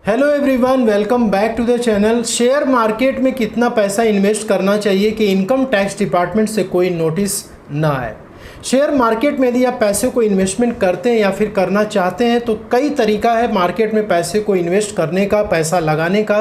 Hello everyone, welcome back to the channel. Share market में कितना पैसा इन्वेस्ट करना चाहिए कि इनकम टैक्स डिपार्टमेंट से कोई नोटिस ना आए। शेयर मार्केट में यदि आप पैसे को इन्वेस्टमेंट करते हैं या फिर करना चाहते हैं तो कई तरीका है मार्केट में पैसे को इन्वेस्ट करने का, पैसा लगाने का।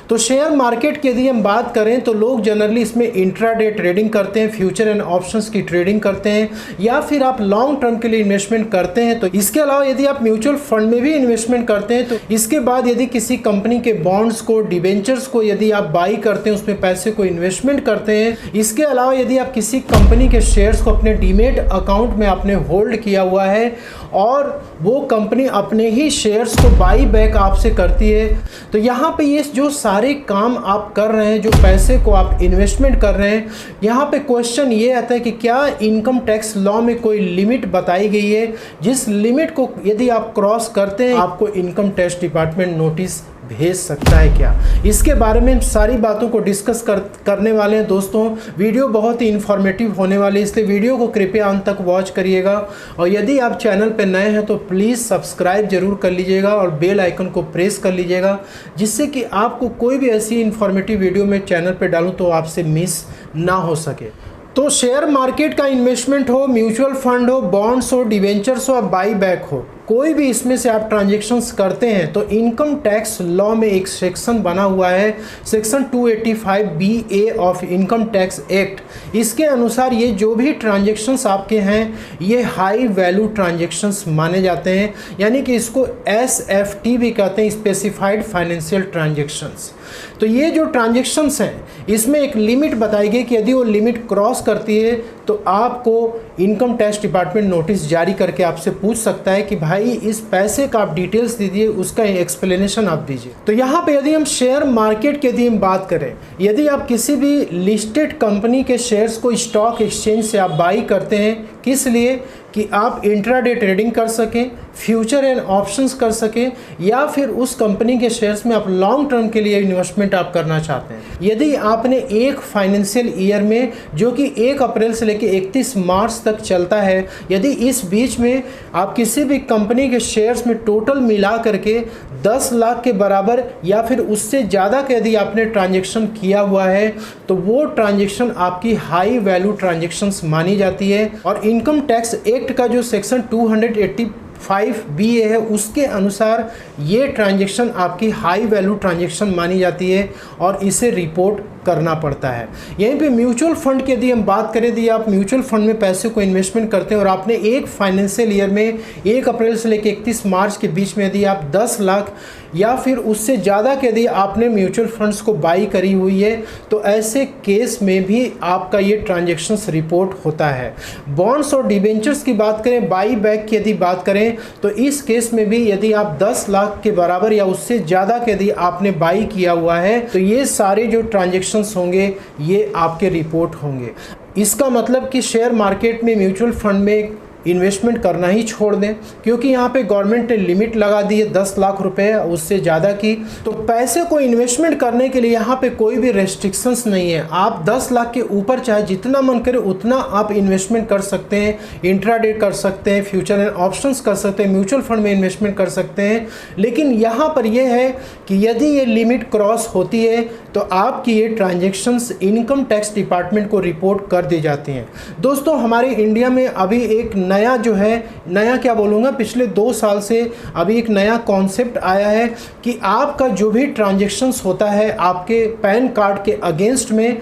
तो शेयर मार्केट की यदि हम बात करें तो लोग जनरली इसमें इंट्राडे ट्रेडिंग करते हैं, फ्यूचर एंड ऑप्शंस की ट्रेडिंग करते हैं, या फिर आप लॉन्ग टर्म के लिए इन्वेस्टमेंट करते हैं। तो इसके अलावा यदि आप म्यूचुअल फंड में भी इन्वेस्टमेंट करते हैं तो इसके बाद यदि किसी कंपनी के बॉन्ड्स को, डिबेंचर्स को यदि आप बाई करते हैं, उसमें पैसे को इन्वेस्टमेंट करते हैं। इसके अलावा यदि आप किसी कंपनी के शेयर्स को अपने डीमेट अकाउंट में आपने होल्ड किया हुआ है और वो कंपनी अपने ही शेयर्स को बाई बैक आपसे करती है, तो यहाँ पे ये जो सारे काम आप कर रहे हैं, जो पैसे को आप इन्वेस्टमेंट कर रहे हैं, यहाँ पे क्वेश्चन ये आता है कि क्या इनकम टैक्स लॉ में कोई लिमिट बताई गई है जिस लिमिट को यदि आप क्रॉस करते हैं आपको इनकम टैक्स डिपार्टमेंट नोटिस भेज सकता है क्या। इसके बारे में सारी बातों को डिस्कस करने वाले हैं दोस्तों। वीडियो बहुत ही इन्फॉर्मेटिव होने वाली है, इसलिए वीडियो को कृपया अंत तक वॉच करिएगा। और यदि आप चैनल पर नए हैं तो प्लीज़ सब्सक्राइब जरूर कर लीजिएगा और बेल आइकन को प्रेस कर लीजिएगा, जिससे कि आपको कोई भी ऐसी इन्फॉर्मेटिव वीडियो मैं चैनल पर डालूँ तो आपसे मिस ना हो सके। तो शेयर मार्केट का इन्वेस्टमेंट हो, म्यूचुअल फंड हो, बॉन्ड्स हो, डिवेंचर्स हो, बाई बैक हो, कोई भी इसमें से आप ट्रांजैक्शंस करते हैं तो इनकम टैक्स लॉ में एक सेक्शन बना हुआ है, section 285BA of income tax act. इसके अनुसार ये जो भी ट्रांजैक्शंस आपके हैं ये हाई वैल्यू ट्रांजैक्शंस माने जाते हैं, यानी कि इसको SFT भी कहते हैं, स्पेसिफाइड फाइनेंशियल ट्रांजैक्शंस। तो ये जो ट्रांजैक्शंस हैं इसमें एक लिमिट बताई गई कि यदि वो लिमिट क्रॉस करती है तो आपको इनकम टैक्स डिपार्टमेंट नोटिस जारी करके आपसे पूछ सकता है कि भाई इस पैसे का आप डिटेल्स दीजिए, उसका एक्सप्लेनेशन आप दीजिए। तो यहाँ पे यदि हम शेयर मार्केट की यदि हम बात करें, यदि आप किसी भी लिस्टेड कंपनी के शेयर्स को स्टॉक एक्सचेंज से आप बाई करते हैं, किस लिए कि आप इंट्राडे ट्रेडिंग कर सकें, फ्यूचर एंड ऑप्शंस कर सकें, या फिर उस कंपनी के शेयर्स में आप लॉन्ग टर्म के लिए इन्वेस्टमेंट आप करना चाहते हैं। यदि आपने एक फाइनेंशियल ईयर में, जो कि 1 अप्रैल से लेकर 31 मार्च तक चलता है, यदि इस बीच में आप किसी भी कंपनी के शेयर्स में टोटल मिला करके 10 लाख के बराबर या फिर उससे ज़्यादा का यदि आपने ट्रांजेक्शन किया हुआ है तो वो ट्रांजेक्शन आपकी हाई वैल्यू ट्रांजेक्शन्स मानी जाती है। और इनकम टैक्स एक्ट का जो सेक्शन 285BA है उसके अनुसार ये ट्रांजैक्शन आपकी हाई वैल्यू ट्रांजैक्शन मानी जाती है और इसे रिपोर्ट करना पड़ता है। यहीं पे म्यूचुअल फंड की यदि हम बात करें, यदि आप म्यूचुअल फंड में पैसे को इन्वेस्टमेंट करते हैं और आपने एक फाइनेंशियल ईयर में 1 अप्रैल से लेकर 31 मार्च के बीच में यदि आप 10 लाख या फिर उससे ज़्यादा के यदि आपने म्यूचुअल फंड्स को बाई करी हुई है तो ऐसे केस में भी आपका ये ट्रांजैक्शंस रिपोर्ट होता है। बॉन्ड्स और डिबेंचर्स की बात करें, बाई बैक की यदि बात करें तो इस केस में भी यदि आप 10 लाख के बराबर या उससे ज़्यादा के यदि आपने बाई किया हुआ है तो ये सारे जो ट्रांजैक्शंस होंगे ये आपके रिपोर्ट होंगे। इसका मतलब कि शेयर मार्केट में, म्यूचुअल फंड में इन्वेस्टमेंट करना ही छोड़ दें, क्योंकि यहाँ पे गवर्नमेंट ने लिमिट लगा दी है 10 लाख रुपए उससे ज़्यादा की। तो पैसे को इन्वेस्टमेंट करने के लिए यहाँ पे कोई भी रेस्ट्रिक्शंस नहीं है। आप 10 लाख के ऊपर चाहे जितना मन करे उतना आप इन्वेस्टमेंट कर सकते हैं, इंट्राडे कर सकते हैं, फ्यूचर एंड ऑप्शंस कर सकते हैं, म्यूचुअल फंड में इन्वेस्टमेंट कर सकते हैं। लेकिन यहाँ पर यह है कि यदि ये लिमिट क्रॉस होती है तो आपकी ये ट्रांजेक्शन्स इनकम टैक्स डिपार्टमेंट को रिपोर्ट कर दी जाती हैं। दोस्तों, हमारे इंडिया में अभी एक नया जो है, नया क्या बोलूँगा, पिछले 2 साल से अभी एक नया कॉन्सेप्ट आया है कि आपका जो भी ट्रांजैक्शंस होता है आपके पैन कार्ड के अगेंस्ट में,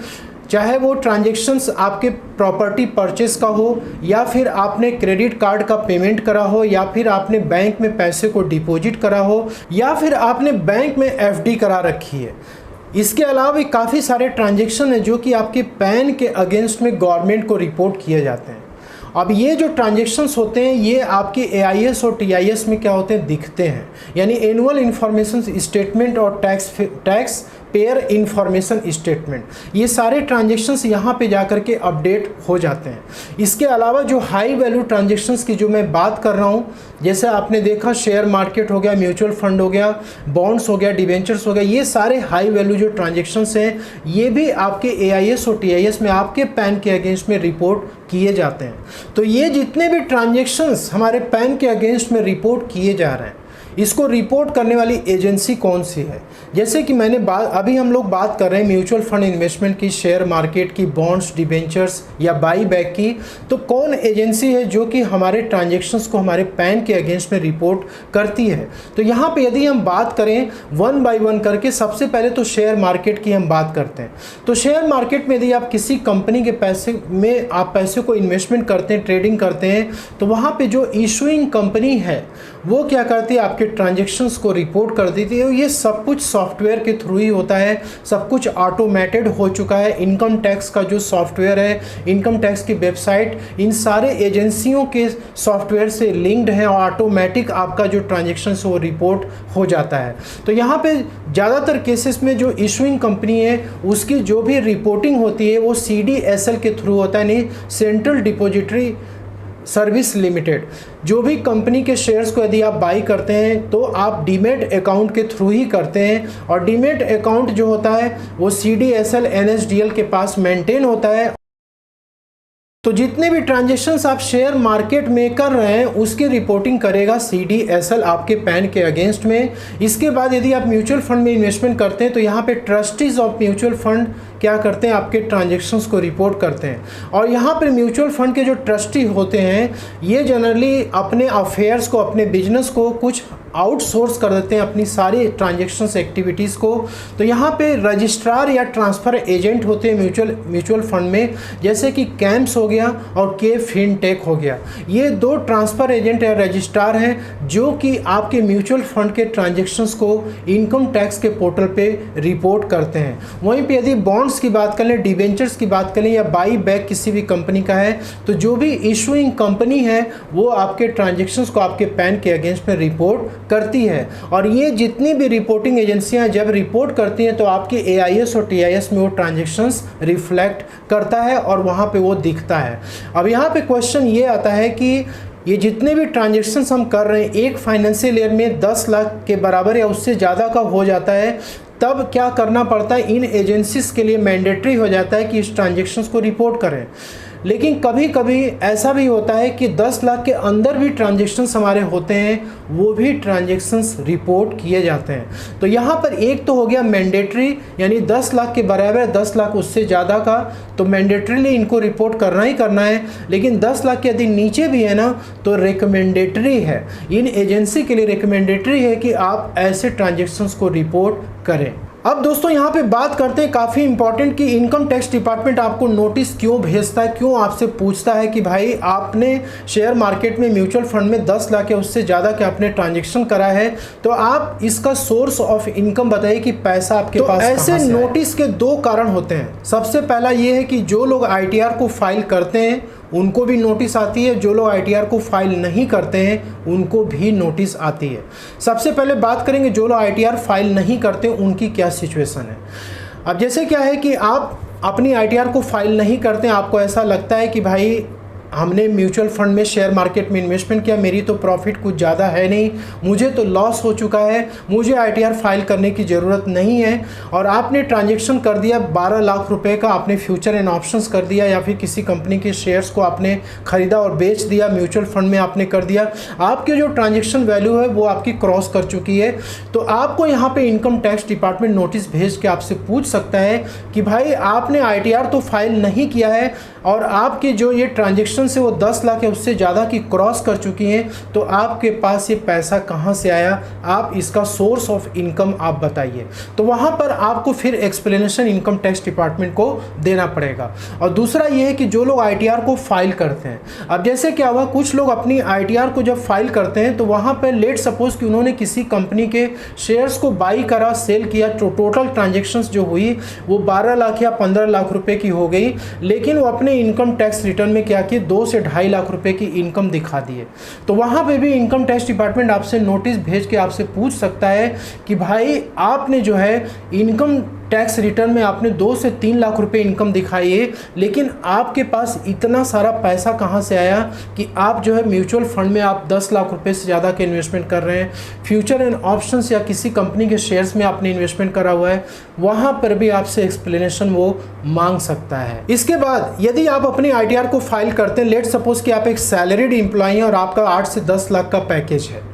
चाहे वो ट्रांजैक्शंस आपके प्रॉपर्टी परचेस का हो, या फिर आपने क्रेडिट कार्ड का पेमेंट करा हो, या फिर आपने बैंक में पैसे को डिपॉजिट करा हो, या फिर आपने बैंक में FD करा रखी है, इसके अलावा भी काफ़ी सारे ट्रांजैक्शन हैं जो कि आपके पैन के अगेंस्ट में गवर्नमेंट को रिपोर्ट किए जाते हैं। अब ये जो ट्रांजैक्शंस होते हैं ये आपके AIS और TIS में क्या होते हैं, दिखते हैं, यानी एनुअल इंफॉर्मेशन स्टेटमेंट और टैक्स पेयर इंफॉर्मेशन स्टेटमेंट, ये सारे ट्रांजैक्शंस यहाँ पे जाकर के अपडेट हो जाते हैं। इसके अलावा जो हाई वैल्यू ट्रांजैक्शंस की जो मैं बात कर रहा हूँ, जैसे आपने देखा शेयर मार्केट हो गया, म्यूचुअल फंड हो गया, बॉन्ड्स हो गया, डिवेंचर्स हो गया, ये सारे हाई वैल्यू जो ट्रांजैक्शंस हैं ये भी आपके AIS और TIS में आपके पैन के अगेंस्ट में रिपोर्ट किए जाते हैं। तो ये जितने भी ट्रांजैक्शंस हमारे पैन के अगेंस्ट में रिपोर्ट किए जा रहे हैं इसको रिपोर्ट करने वाली एजेंसी कौन सी है। जैसे कि अभी हम लोग बात कर रहे हैं म्यूचुअल फंड इन्वेस्टमेंट की, शेयर मार्केट की, बॉन्ड्स, डिबेंचर्स या बाई बैक की, तो कौन एजेंसी है जो कि हमारे ट्रांजेक्शन्स को हमारे पैन के अगेंस्ट में रिपोर्ट करती है। तो यहाँ पे यदि हम बात करें वन बाय वन करके, सबसे पहले तो शेयर मार्केट की हम बात करते हैं। तो शेयर मार्केट में यदि आप किसी कंपनी के पैसे को इन्वेस्टमेंट करते हैं, ट्रेडिंग करते हैं, तो वहाँ पे जो इशूइंग कंपनी है वो क्या करती है, आपके ट्रांजेक्शन्स को रिपोर्ट कर देती है। ये सब कुछ सॉफ्टवेयर के थ्रू ही होता है, सब कुछ ऑटोमेटेड हो चुका है। इनकम टैक्स का जो सॉफ्टवेयर है, इनकम टैक्स की वेबसाइट, इन सारे एजेंसियों के सॉफ्टवेयर से लिंक्ड है और ऑटोमेटिक आपका जो ट्रांजेक्शन्स वो रिपोर्ट हो जाता है। तो यहाँ पे ज़्यादातर केसेस में जो इशूइंग कंपनी है उसकी जो भी रिपोर्टिंग होती है वो CDSL के थ्रू होता है, नहीं सेंट्रल डिपॉजिटरी सर्विस लिमिटेड। जो भी कंपनी के शेयर्स को यदि आप बाई करते हैं तो आप डीमेट अकाउंट के थ्रू ही करते हैं, और डीमेट अकाउंट जो होता है वो CDSL NSDL के पास मेंटेन होता है। तो जितने भी ट्रांजेक्शन्स आप शेयर मार्केट में कर रहे हैं उसकी रिपोर्टिंग करेगा CDSL आपके पैन के अगेंस्ट में। इसके बाद यदि आप म्यूचुअल फंड में इन्वेस्टमेंट करते हैं तो यहाँ पे ट्रस्टीज ऑफ म्यूचुअल फंड क्या करते हैं, आपके ट्रांजेक्शन्स को रिपोर्ट करते हैं। और यहाँ पर म्यूचुअल फंड के जो ट्रस्टी होते हैं ये जनरली अपने अफेयर्स को, अपने बिजनेस को कुछ आउटसोर्स कर देते हैं, अपनी सारी ट्रांजेक्शन्स एक्टिविटीज़ को। तो यहाँ पे रजिस्ट्रार या ट्रांसफ़र एजेंट होते हैं म्यूचुअल फंड में, जैसे कि कैम्प्स हो गया और के फिनटेक हो गया। ये दो ट्रांसफ़र एजेंट या रजिस्ट्रार हैं जो कि आपके म्यूचुअल फंड के ट्रांजेक्शन्स को इनकम टैक्स के पोर्टल पे रिपोर्ट करते हैं। वहीं पे यदि बॉन्ड्स की बात करें, डिबेंचर्स की बात करें या बाई बैक किसी भी कंपनी का है, तो जो भी इशूइंग कंपनी है वो आपके ट्रांजेक्शन्स को आपके पैन के अगेंस्ट में रिपोर्ट करती है। और ये जितनी भी रिपोर्टिंग एजेंसियां जब रिपोर्ट करती हैं तो आपके AIS और TIS में वो ट्रांजेक्शन्स रिफ्लेक्ट करता है और वहाँ पे वो दिखता है। अब यहाँ पे क्वेश्चन ये आता है कि ये जितने भी ट्रांजेक्शन्स हम कर रहे हैं एक फाइनेंशियल ईयर में 10 लाख के बराबर या उससे ज़्यादा का हो जाता है, तब क्या करना पड़ता है, इन एजेंसीज के लिए मैंडेटरी हो जाता है कि इस ट्रांजेक्शन्स को रिपोर्ट करें। लेकिन कभी कभी ऐसा भी होता है कि 10 लाख के अंदर भी ट्रांजेक्शन्स हमारे होते हैं, वो भी ट्रांजेक्शन्स रिपोर्ट किए जाते हैं। तो यहाँ पर एक तो हो गया मैंडेटरी, यानी 10 लाख के बराबर, 10 लाख उससे ज़्यादा का तो मैंडेटरीली इनको रिपोर्ट करना ही करना है। लेकिन 10 लाख के यदि नीचे भी है ना तो रिकमेंडेटरी है, इन एजेंसी के लिए रिकमेंडेटरी है कि आप ऐसे ट्रांजेक्शन्स को रिपोर्ट करें। अब दोस्तों यहाँ पे बात करते हैं काफ़ी इंपॉर्टेंट कि इनकम टैक्स डिपार्टमेंट आपको नोटिस क्यों भेजता है, क्यों आपसे पूछता है कि भाई आपने शेयर मार्केट में म्यूचुअल फंड में 10 लाख या उससे ज़्यादा के आपने ट्रांजेक्शन करा है, तो आप इसका सोर्स ऑफ इनकम बताइए कि पैसा आपके पास कहाँ से। ऐसे नोटिस के दो कारण होते हैं। सबसे पहला ये है कि जो लोग ITR को फाइल करते हैं उनको भी नोटिस आती है, जो लोग ITR को फाइल नहीं करते हैं उनको भी नोटिस आती है। सबसे पहले बात करेंगे जो लोग ITR फाइल नहीं करते उनकी क्या सिचुएशन है। अब जैसे क्या है कि आप अपनी ITR को फाइल नहीं करते, आपको ऐसा लगता है कि भाई हमने म्यूचुअल फंड में शेयर मार्केट में इन्वेस्टमेंट किया, मेरी तो प्रॉफिट कुछ ज़्यादा है नहीं, मुझे तो लॉस हो चुका है, मुझे ITR फाइल करने की ज़रूरत नहीं है। और आपने ट्रांजैक्शन कर दिया 12 लाख रुपए का, आपने फ्यूचर एंड ऑप्शंस कर दिया या फिर किसी कंपनी के शेयर्स को आपने ख़रीदा और बेच दिया, म्यूचुअल फंड में आपने कर दिया, आपकी जो ट्रांजेक्शन वैल्यू है वो आपकी क्रॉस कर चुकी है। तो आपको यहाँ पर इनकम टैक्स डिपार्टमेंट नोटिस भेज के आपसे पूछ सकता है कि भाई आपने ITR तो फाइल नहीं किया है और आपके जो ये ट्रांजेक्शन से वो 10 लाख या उससे ज़्यादा की क्रॉस कर चुकी हैं, तो आपके पास ये पैसा कहाँ से आया, आप इसका सोर्स ऑफ इनकम आप बताइए। तो वहाँ पर आपको फिर एक्सप्लेनेशन इनकम टैक्स डिपार्टमेंट को देना पड़ेगा। और दूसरा ये है कि जो लोग ITR को फाइल करते हैं, अब जैसे क्या हुआ, कुछ लोग अपनी ITR को जब फाइल करते हैं तो वहाँ पर लेट सपोज कि उन्होंने किसी कंपनी के शेयर्स को बाई करा, सेल किया, तो टोटल ट्रांजेक्शन्स जो हुई वो 12 लाख या 15 लाख रुपए की हो गई, लेकिन वो अपने इनकम टैक्स रिटर्न में क्या किया, 2 से 2.5 लाख रुपए की इनकम दिखा दिए। तो वहाँ पे भी इनकम टैक्स डिपार्टमेंट आपसे नोटिस भेज के आपसे पूछ सकता है कि भाई आपने जो है इनकम टैक्स रिटर्न में आपने 2 से 3 लाख रुपए इनकम दिखाई है, लेकिन आपके पास इतना सारा पैसा कहाँ से आया कि आप जो है म्यूचुअल फंड में आप 10 लाख रुपए से ज़्यादा के इन्वेस्टमेंट कर रहे हैं, फ्यूचर एंड ऑप्शंस या किसी कंपनी के शेयर्स में आपने इन्वेस्टमेंट करा हुआ है, वहाँ पर भी आपसे एक्सप्लेनेशन वो मांग सकता है। इसके बाद यदि आप अपनी ITR को फाइल करते हैं, लेट सपोज कि आप एक सैलरीड एम्प्लॉई हैं और आपका 8 से 10 लाख का पैकेज है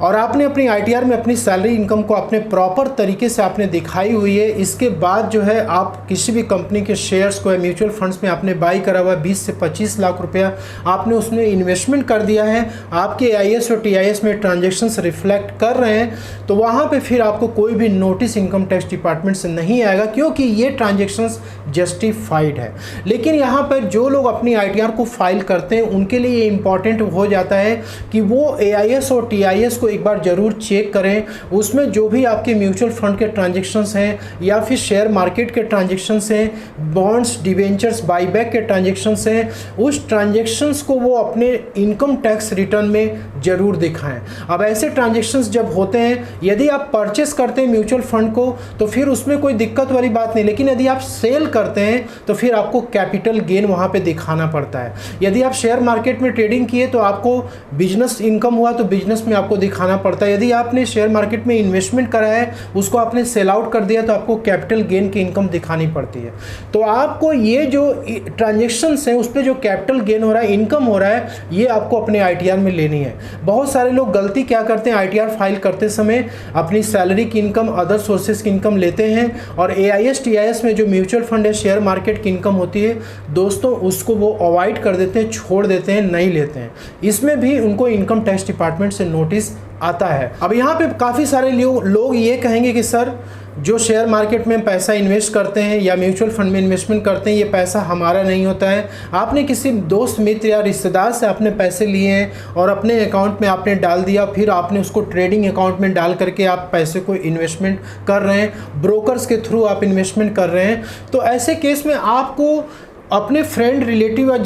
और आपने अपनी आईटीआर में अपनी सैलरी इनकम को अपने प्रॉपर तरीके से आपने दिखाई हुई है, इसके बाद जो है आप किसी भी कंपनी के शेयर्स को या म्यूचुअल फंड्स में आपने बाई करा हुआ 20 से 25 लाख रुपया आपने उसमें इन्वेस्टमेंट कर दिया है, आपके AIS और TIS में ट्रांजेक्शन्स रिफ्लेक्ट कर रहे हैं, तो वहाँ पे फिर आपको कोई भी नोटिस इनकम टैक्स डिपार्टमेंट से नहीं आएगा, क्योंकि ये ट्रांजेक्शन्स जस्टिफाइड है। लेकिन यहाँ पर जो लोग अपनी आईटीआर को फाइल करते हैं उनके लिए ये इंपॉर्टेंट हो जाता है कि वो AIS और TIS को एक बार ज़रूर चेक करें। उसमें जो भी आपके म्यूचुअल फंड के ट्रांजेक्शन्स हैं या फिर शेयर मार्केट के ट्रांजेक्शन्स हैं, बॉन्ड्स डिवेंचर्स बाईबैक के ट्रांजेक्शन्स हैं, उस ट्रांजेक्शन्स को वो अपने इनकम टैक्स रिटर्न में ज़रूर दिखाएं। अब ऐसे ट्रांजेक्शन्स जब होते हैं, यदि आप परचेस करते हैं म्यूचुअल फंड को तो फिर उसमें कोई दिक्कत वाली बात नहीं, लेकिन यदि आप सेल करते हैं तो फिर आपको कैपिटल गेन वहाँ पे दिखाना पड़ता है। यदि आप शेयर मार्केट में ट्रेडिंग किए तो आपको बिजनेस इनकम हुआ तो बिजनेस में आपको दिखाना पड़ता है। यदि आपने शेयर मार्केट में इन्वेस्टमेंट करा है, उसको आपने सेल आउट कर दिया तो आपको कैपिटल गेन की इनकम दिखानी पड़ती है। तो आपको ये जो ट्रांजेक्शन्स हैं उस पर जो कैपिटल गेन हो रहा है, इनकम हो रहा है, ये आपको अपने आईटीआर में लेनी है। बहुत सारे लोग गलती क्या करते हैं, आईटीआर फाइल करते समय अपनी सैलरी की इनकम, अदर सोर्सेज की इनकम लेते हैं और AIS TIS में जो म्यूचुअल फंड है, शेयर मार्केट की इनकम होती है दोस्तों, उसको वो अवॉइड कर देते हैं, छोड़ देते हैं, नहीं लेते हैं। इसमें भी उनको इनकम टैक्स डिपार्टमेंट से नोटिस आता है। अब यहाँ पे काफ़ी सारे लोग ये कहेंगे कि सर जो शेयर मार्केट में पैसा इन्वेस्ट करते हैं या म्यूचुअल फंड में इन्वेस्टमेंट करते हैं, ये पैसा हमारा नहीं होता है। आपने किसी दोस्त मित्र या रिश्तेदार से आपने पैसे लिए हैं और अपने अकाउंट में आपने डाल दिया, फिर आपने उसको ट्रेडिंग अकाउंट में डाल करके आप पैसे को इन्वेस्टमेंट कर रहे हैं, ब्रोकर्स के थ्रू आप इन्वेस्टमेंट कर रहे हैं। तो ऐसे केस में आपको अपने फ्रेंड, रिलेटिव या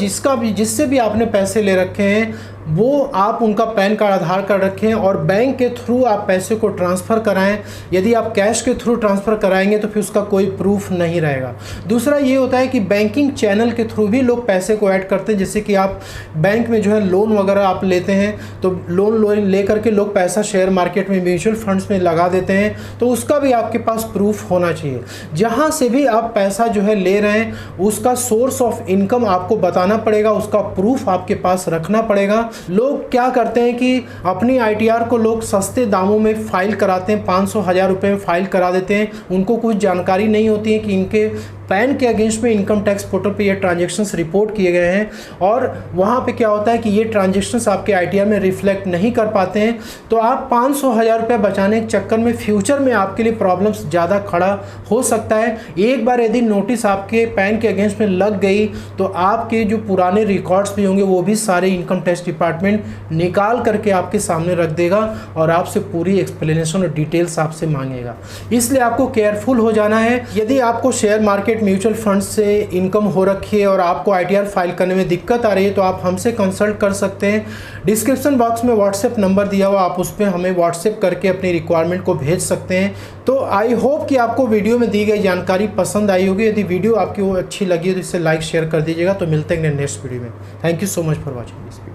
जिससे भी आपने पैसे ले रखे हैं, वो आप उनका पैन कार्ड, आधार कार्ड रखें और बैंक के थ्रू आप पैसे को ट्रांसफ़र कराएं। यदि आप कैश के थ्रू ट्रांसफ़र कराएंगे तो फिर उसका कोई प्रूफ नहीं रहेगा। दूसरा ये होता है कि बैंकिंग चैनल के थ्रू भी लोग पैसे को ऐड करते हैं, जैसे कि आप बैंक में जो है लोन वगैरह आप लेते हैं, तो लोन ले करके लोग पैसा शेयर मार्केट में, म्यूचुअल फंड्स में लगा देते हैं, तो उसका भी आपके पास प्रूफ होना चाहिए। जहाँ से भी आप पैसा जो है ले रहे हैं उसका सोर्स ऑफ इनकम आपको बताना पड़ेगा, उसका प्रूफ आपके पास रखना पड़ेगा। लोग क्या करते हैं कि अपनी आईटीआर को लोग सस्ते दामों में फाइल कराते हैं, 500-1000 रुपये में फाइल करा देते हैं। उनको कुछ जानकारी नहीं होती है कि इनके पैन के अगेंस्ट में इनकम टैक्स पोर्टल पे ये ट्रांजेक्शन्स रिपोर्ट किए गए हैं और वहाँ पे क्या होता है कि ये ट्रांजेक्शन्स आपके आईटीआर में रिफ्लेक्ट नहीं कर पाते हैं। तो आप 500-1000 रुपये बचाने के चक्कर में फ्यूचर में आपके लिए प्रॉब्लम्स ज़्यादा खड़ा हो सकता है। एक बार यदि नोटिस आपके पैन के अगेंस्ट में लग गई तो आपके जो पुराने रिकॉर्ड्स भी होंगे वो भी सारे इनकम टैक्स डिपार्टमेंट निकाल करके आपके सामने रख देगा और आपसे पूरी एक्सप्लेनेशन और डिटेल्स आपसे मांगेगा। इसलिए आपको केयरफुल हो जाना है। यदि आपको शेयर मार्केट, म्यूचुअल फंड से इनकम हो रखी है और आपको आईटीआर फाइल करने में दिक्कत आ रही है तो आप हमसे कंसल्ट कर सकते हैं। डिस्क्रिप्शन बॉक्स में व्हाट्सएप नंबर दिया हुआ, आप उस पर हमें व्हाट्सएप करके अपनी रिक्वायरमेंट को भेज सकते हैं। तो आई होप कि आपको वीडियो में दी गई जानकारी पसंद आई होगी। यदि वीडियो आपकी वो अच्छी लगी तो इसे लाइक शेयर कर दीजिएगा। तो मिलते हैं नेक्स्ट वीडियो में। Thank you so much for watching this video.